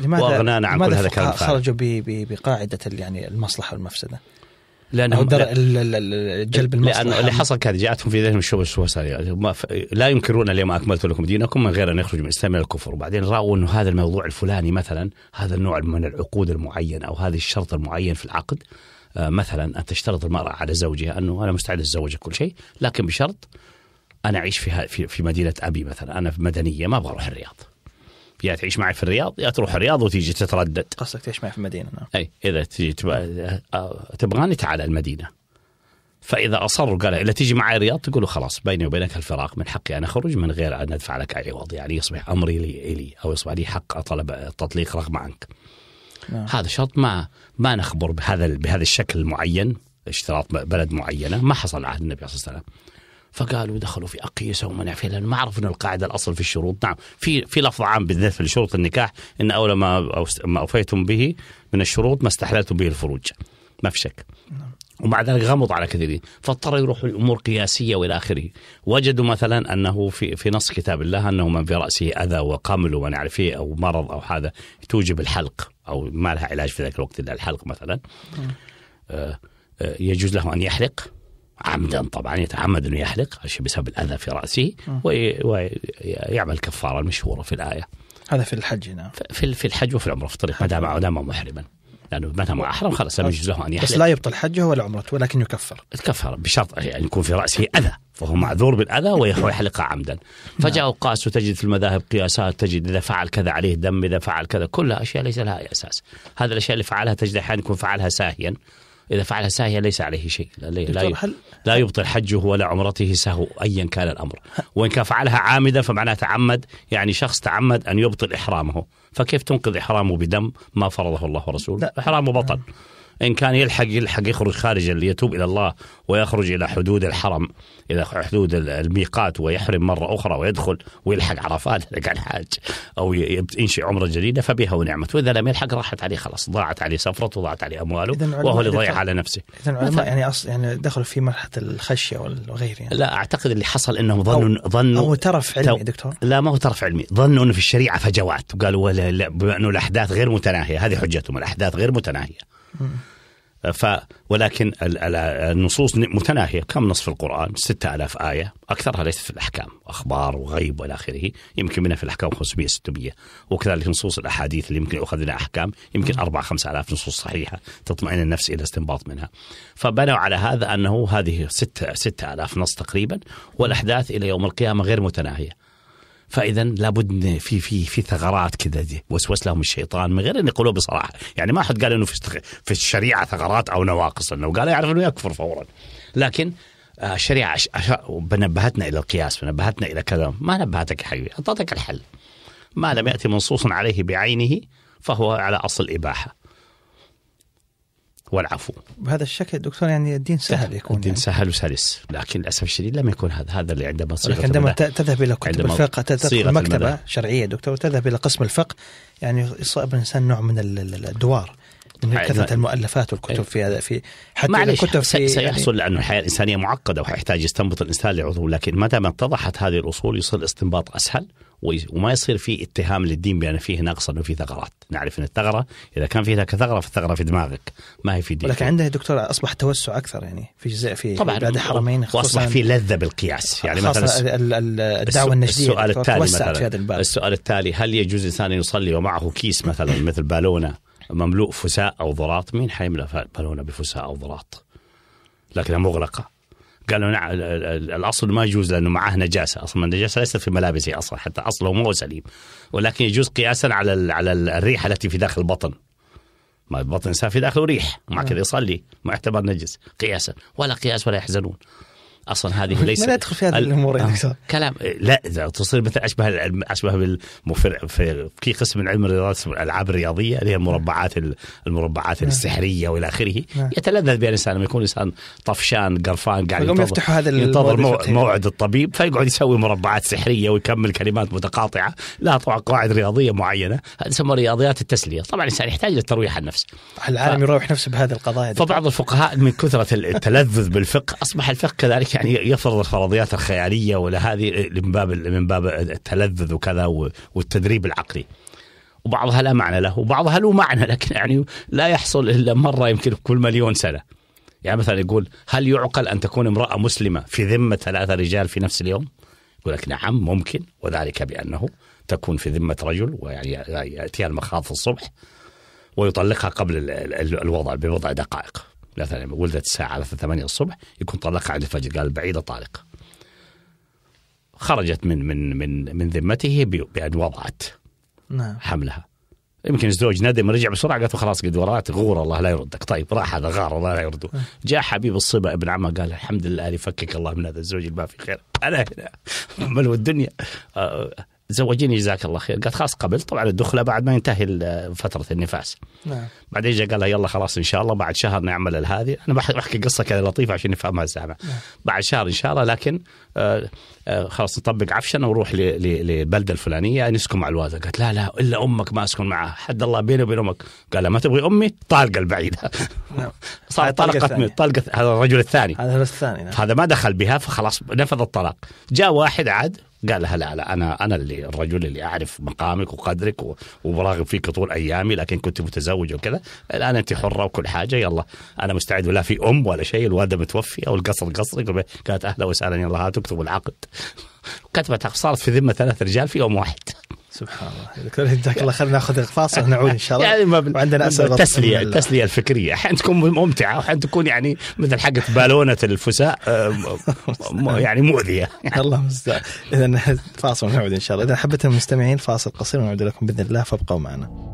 وأغنانا عن كل هذا الكلام. خرجوا بقاعدة يعني المصلحة والمفسدة، لأنهم جلب المصلحة. لأن اللي حصل كذا جاءتهم في ذهنهم الوسوسة، لا ينكرون اليوم أكملت لكم دينكم من غير أن يخرجوا من الإسلام إلى الكفر. وبعدين رأوا أنه هذا الموضوع الفلاني مثلا، هذا النوع من العقود المعين أو هذا الشرط المعين في العقد، مثلا أن تشترط المرأة على زوجها أنه أنا مستعد أتزوج كل شيء، لكن بشرط أنا أعيش في مدينة أبي مثلا، أنا في مدنية ما أبغى أروح الرياض، يا تعيش معي في الرياض يا تروح الرياض وتيجي تتردد. قصدك تعيش معي في المدينة؟ نعم. أي إذا تيجي تبغاني تعال المدينة، فإذا أصروا قال إلا تيجي معي الرياض تقولوا خلاص بيني وبينك الفراق، من حقي أنا أخرج من غير أن أدفع لك عوض، يعني يصبح أمري لي أو يصبح لي حق أطلب التطليق رغم عنك. نعم. هذا شرط ما نخبر بهذا الشكل المعين، اشتراط بلد معينة ما حصل عهد النبي صلى الله عليه وسلم. فقالوا دخلوا في أقيسة ومنع فيها، لأنه ما عرفوا أن القاعدة الأصل في الشروط. نعم في لفظ عام بالذات في شروط النكاح إن أول ما أوفيتم به من الشروط ما استحللتم به الفروج، ما في شك. ومع ذلك غمض على كثيرين، فاضطروا يروحوا الأمور قياسية وإلى آخره. وجدوا مثلا أنه في نص كتاب الله أنه من في رأسه أذى وقمل ونعرف فيه أو مرض أو هذا توجب الحلق أو ما لها علاج في ذاك الوقت إلا الحلق مثلا، يجوز له أن يحلق عمدا، طبعا يتعمد أنه يحلق بسبب الأذى في رأسه ويعمل كفارة المشهورة في الآية. هذا في الحج. نعم. في الحج وفي العمرة في الطريق ما دام محرما، لأنه متى ما أحرم خلاص لم يجوز له أن يحلق. بس لا يبطل حجه ولا عمرته ولكن يكفر بشرط أن يكون في رأسه أذى فهو معذور بالأذى ويحلق عمدا. فجاءوا قاسوا، تجد في المذاهب قياسات، تجد إذا فعل كذا عليه دم، إذا فعل كذا، كلها أشياء ليس لها أساس. هذا الأشياء اللي فعلها تجد أحيانا يكون فعلها ساهيا، إذا فعلها ساهيا ليس عليه شيء، لا يبطل حجه ولا عمرته سهو أيا كان الأمر. وإن كان فعلها عامدا فمعناه تعمد، يعني شخص تعمد أن يبطل إحرامه، فكيف تنقذ إحرامه بدم ما فرضه الله ورسوله؟ إحرامه بطل. إن كان يلحق يخرج خارجا ليتوب إلى الله ويخرج إلى حدود الحرم، إلى حدود الميقات ويحرم مرة أخرى ويدخل ويلحق عرفات لك الحاج أو ينشئ عمرة جديدة فبها ونعمت. وإذا لم يلحق راحت عليه خلاص، ضاعت عليه سفرته وضاعت عليه أمواله وهو اللي ضيع على نفسه. إذن العلماء يعني دخلوا في مرحلة الخشية وغيره يعني. لا أعتقد اللي حصل إنهم ظنوا أو ترف علمي دكتور. لا ما هو ترف علمي، ظنوا إنه في الشريعة فجوات وقالوا بما أنه الأحداث غير متناهية، هذه حجتهم الأحداث غير متناهية. ولكن النصوص متناهية. كم نص في القرآن؟ 6000 آية، أكثرها ليست في الأحكام، أخبار وغيب وإلى آخره، يمكن منها في الأحكام 500-600. وكذلك نصوص الأحاديث اللي يمكن يأخذ لها أحكام يمكن 4-5 آلاف نصوص صحيحة تطمئن النفس إلى استنباط منها. فبنوا على هذا أنه هذه 6000 نص تقريبا، والأحداث إلى يوم القيامة غير متناهية. فإذا لابد في ثغرات كذا وسوس لهم الشيطان من غير أن يقولوا بصراحة. يعني ما حد قال إنه في الشريعة ثغرات أو نواقص، إنه قال يعرف إنه يكفر فورا. لكن الشريعة نبهتنا إلى القياس، نبهتنا إلى كذا، ما نبهتك يا حبيبي، أعطتك الحل. ما لم يأتي منصوص عليه بعينه فهو على أصل الإباحة والعفو. بهذا الشكل دكتور يعني الدين سهل يكون، الدين يعني سهل وسلس، لكن للأسف الشديد لم يكن هذا اللي عندما عندما تذهب إلى كتب الفقه، تذهب مكتبة شرعية دكتور وتذهب إلى قسم الفقه، يعني يصاب الإنسان نوع من الدوار من كثرة المؤلفات والكتب في هذا حتى الكتب سيحصل لأن الحياة الإنسانية معقدة ويحتاج يستنبط الإنسان لعضو. لكن متى ما اتضحت هذه الأصول يصير الاستنباط أسهل، وما يصير فيه اتهام للدين بأن فيه نقص أنه فيه ثغرات. نعرف أن الثغرة إذا كان فيه ثغرة فالثغرة في دماغك ما هي في دين. ولكن عندنا دكتور أصبح توسع أكثر يعني في بلاد الحرمين، وأصبح فيه لذة بالقياس. يعني مثلا الدعوة النجدية السؤال التالي هل يجوز إنسان يصلي ومعه كيس مثلا مثل بالونة مملوء فساء أو ضراط؟ مين حيملأ بالونة بفساء أو ضراط لكنها مغلقة؟ قالوا نعم الأصل ما يجوز لأنه معه نجاسة. أصلا النجاسة ليست في ملابسه أصلا، حتى أصله مو سليم، ولكن يجوز قياسا على الريحة التي في داخل البطن. ما البطن الإنسان في داخله ريح ومع كذا يصلي معتبر نجس قياسا، ولا قياس ولا يحزنون. أصلا هذه ليس ما ندخل في هذه الأمور يا دكتور. كلام لا إذا تصير مثل أشبه في قسم من علم الرياضيات الألعاب الرياضية اللي هي المربعات السحرية وإلى آخره. يتلذذ بها الإنسان لما يكون إنسان طفشان قرفان قاعد ينتظر موعد الطبيب فيقعد يسوي مربعات سحرية ويكمل كلمات متقاطعة لا طبعا قواعد رياضية معينة. هذه تسمى رياضيات التسلية. طبعا الإنسان يحتاج للترويح النفس. العالم يروح نفسه بهذه القضايا. فبعض الفقهاء من كثرة التلذذ بالفقه أصبح الفقه كذلك يعني يفرض الفرضيات الخيالية ولا هذه من باب التلذذ وكذا والتدريب العقلي. وبعضها لا معنى له وبعضها له معنى، لكن يعني لا يحصل إلا مرة يمكن كل 1,000,000 سنة. يعني مثلا يقول هل يعقل أن تكون امرأة مسلمة في ذمة 3 رجال في نفس اليوم؟ يقول لك نعم ممكن، وذلك بأنه تكون في ذمة رجل ويعني يأتيها المخاض في الصبح ويطلقها قبل الوضع بوضع دقائق. مثلا ولدت الساعة 8 الصبح يكون طلقها عند الفجر، قال بعيدة طالق، خرجت من ذمته بأن وضعت حملها. يمكن الزوج ندم رجع بسرعة قالت خلاص قد ورات غور الله لا يردك. طيب راح هذا غار الله لا يرده. جاء حبيب الصبا ابن عمه قال الحمد لله يفكك الله من هذا الزوج اللي ما في خير، أنا هنا ملو الدنيا زوجيني جزاك الله خير. قالت خلاص قبل. طبعا الدخلة بعد ما ينتهي فترة النفاس. بعدين جاء قال لها يلا خلاص إن شاء الله بعد شهر نعمل هذه. أنا بحكي قصة كذا لطيفة عشان نفهمها السامع. بعد شهر إن شاء الله، لكن خلاص نطبق عفشنا ونروح للبلدة الفلانية نسكن مع الوالدة. قالت لا لا إلا أمك ما أسكن معها، حد الله بيني وبين أمك. قال ما تبغي أمي طالقة البعيدة. صار طلقت هذا الرجل الثاني. هذا ما دخل بها فخلاص نفذ الطلاق. جاء واحد عاد قال لها لا أنا اللي الرجل اللي أعرف مقامك وقدرك وبراغب فيك طول أيامي، لكن كنت متزوج وكذا، الآن أنت حرة وكل حاجة، يلا أنا مستعد، ولا في أم ولا شيء، الوالدة متوفية والقصر قصرك. قالت أهلا وسهلا يلا هاتوا اكتبوا العقد. كتبت صارت في ذمة 3 رجال في يوم واحد. سبحان الله. جزاك الله خير. ناخذ فاصل ونعود إن شاء الله. يعني وعندنا أسئلة التسلية الفكرية أحيانا تكون ممتعة وأحيانا تكون يعني مثل حقة بالونة الفساء يعني مؤذية. الله مستعان. إذا فاصل ونعود إن شاء الله. إذا حبيتم المستمعين فاصل قصير ونعود لكم بإذن الله، فابقوا معنا.